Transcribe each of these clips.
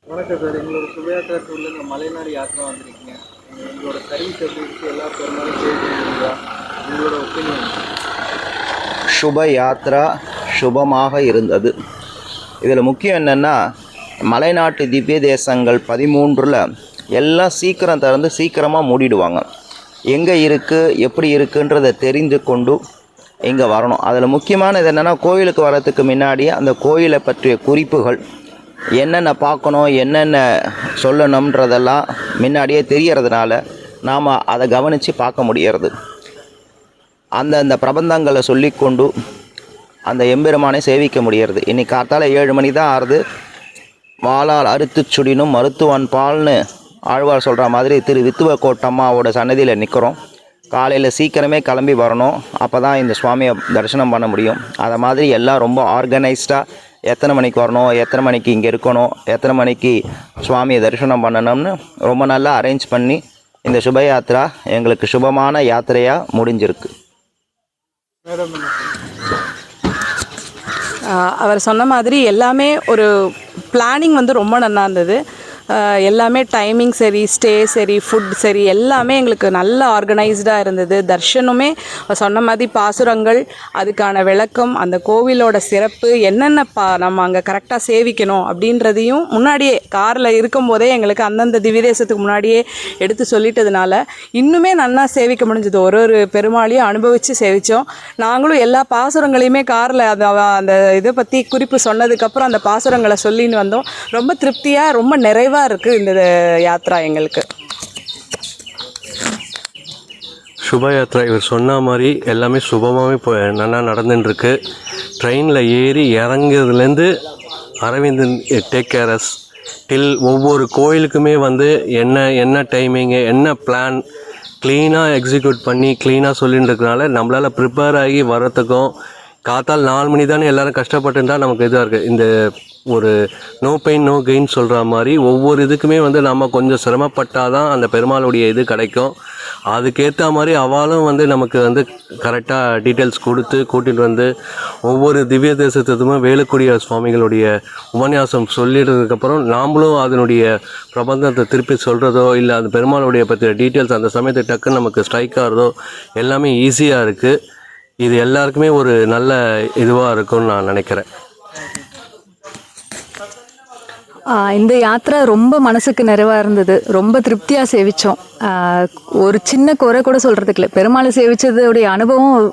வணக்கம் சார். எங்களோட சுபயாத்திரா டூரில் மலைநாடு யாத்திரை வந்திருக்கீங்க. எங்களோட சர்வீஸ் எப்படி இருக்குது? எல்லா பெருமாளும் கேட்குறீங்களா? உங்களோட ஒப்பீனியன். சுப யாத்ரா சுபமாக இருந்தது. இதில் முக்கியம் என்னென்னா, மலைநாட்டு திவ்ய தேசங்கள் 13ல் எல்லாம் சீக்கிரம் திறந்து சீக்கிரமாக மூடிடுவாங்க. எங்கே இருக்குது எப்படி இருக்குன்றதை தெரிந்து கொண்டு இங்கே வரணும். அதில் முக்கியமானது என்னென்னா, கோயிலுக்கு வரத்துக்கு முன்னாடியே அந்த கோயிலை பற்றிய குறிப்புகள் என்னென்ன பார்க்கணும், என்னென்ன சொல்லணுன்றதெல்லாம் முன்னாடியே தெரியறதுனால நாம் அதை கவனித்து பார்க்க முடிகிறது. அந்தந்த பிரபந்தங்களை சொல்லிக்கொண்டு அந்த எம்பெருமானை சேவிக்க முடிகிறது. இன்றைக்கி காத்தால் 7 மணி தான் ஆறுது. வாளால் அறுத்து சுடினும் மருத்துவன் பால்னு ஆழ்வார் சொல்கிற மாதிரி திரு வித்துவ கோட்டம்மாவோட சன்னதியில் நிற்கிறோம். காலையில் சீக்கிரமே கிளம்பி வரணும். அப்போ தான் இந்த சுவாமியை தரிசனம் பண்ண முடியும். அதை மாதிரி எல்லாம் ரொம்ப ஆர்கனைஸ்டாக எத்தனை மணிக்கு வரணும், எத்தனை மணிக்கு இங்கே இருக்கணும், எத்தனை மணிக்கு சுவாமியை தரிசனம் பண்ணணும்னு ரொம்ப நல்லா அரேஞ்ச் பண்ணி இந்த சுப யாத்திரா எங்களுக்கு சுபமான யாத்திரையாக முடிஞ்சிருக்கு. அவர் சொன்ன மாதிரி எல்லாமே ஒரு பிளானிங் ரொம்ப நல்லா இருந்தது. எல்லாமே டைமிங் சரி, ஸ்டே சரி, ஃபுட் சரி, எல்லாமே எங்களுக்கு நல்ல ஆர்கனைஸ்டாக இருந்தது. தர்ஷனுமே சொன்ன மாதிரி பாசுரங்கள், அதுக்கான விளக்கம், அந்த கோவிலோட சிறப்பு என்னென்ன நம்ம அங்கே கரெக்டாக சேவிக்கணும் அப்படின்றதையும் முன்னாடியே காரில் இருக்கும்போதே எங்களுக்கு அந்தந்த திவ்யதேசத்துக்கு முன்னாடியே எடுத்து சொல்லிட்டதுனால இன்னுமே நல்லா சேவிக்க முடிஞ்சது. ஒரு பெருமாளையும் அனுபவித்து சேவித்தோம். நாங்களும் எல்லா பாசுரங்களையுமே காரில் அந்த இதை பற்றி குறிப்பு சொன்னதுக்கப்புறம் அந்த பாசுரங்களை சொல்லின்னு வந்தோம். ரொம்ப திருப்தியாக, ரொம்ப நிறைவாக இருக்குது இந்த யாத்ரா எங்களுக்கு. சுப யாத்ரா இவர் சொன்ன மாதிரி எல்லாமே சுபமாகவே இப்போ நல்லா நடந்துட்டுருக்கு. ட்ரெயினில் ஏறி இறங்குறதுலேருந்து அரவிந்தன் டேக் கேரஸ் டில் ஒவ்வொரு கோயிலுக்குமே என்ன டைமிங்கு, என்ன பிளான் க்ளீனாக எக்ஸிக்யூட் பண்ணி க்ளீனாக சொல்லிட்டு இருக்கனால நம்மளால் ப்ரிப்பேர் ஆகி வர்றதுக்கும் காத்தால் 4 மணி தானே எல்லோரும் கஷ்டப்பட்டுருந்தால் நமக்கு இதாக இருக்குது. இந்த ஒரு நோ பெயின் நோ கெயின் சொல்கிற மாதிரி ஒவ்வொரு இதுக்குமே நம்ம கொஞ்சம் சிரமப்பட்டால் தான் அந்த பெருமாளுடைய இது கிடைக்கும். அதுக்கேற்ற மாதிரி அவளும் நமக்கு கரெக்டாக டீட்டெயில்ஸ் கொடுத்து கூட்டிகிட்டு ஒவ்வொரு திவ்ய தேசத்துக்குமே வேலுக்குடிய சுவாமிகளுடைய உபன்யாசம் சொல்லிடுறதுக்கப்புறம் நாம்ளும் அதனுடைய பிரபந்தத்தை திருப்பி சொல்கிறதோ இல்லை அந்த பெருமாளுடைய பற்றிய டீட்டெயில்ஸ் அந்த சமயத்தை டக்குன்னு நமக்கு ஸ்ட்ரைக் ஆகிறதோ எல்லாமே ஈஸியாக இருக்குது. இது எல்லாருக்குமே ஒரு நல்ல இதுவாக இருக்கும்னு நான் நினைக்கிறேன். இந்த யாத்திரை ரொம்ப மனசுக்கு நிறைவாக இருந்தது. ரொம்ப திருப்தியாக சேவித்தோம். ஒரு சின்ன குறை கூட சொல்கிறதுக்கு இல்லை. பெருமாளை சேவித்ததுடைய அனுபவம்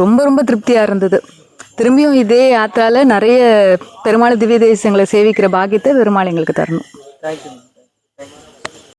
ரொம்ப ரொம்ப திருப்தியாக இருந்தது. திரும்பியும் இதே யாத்திராவில் நிறைய பெருமாள் திவ்ய தேசங்களை சேவிக்கிற பாக்கியத்தை பெருமாள் எங்களுக்கு தரணும். தேங்க்யூ.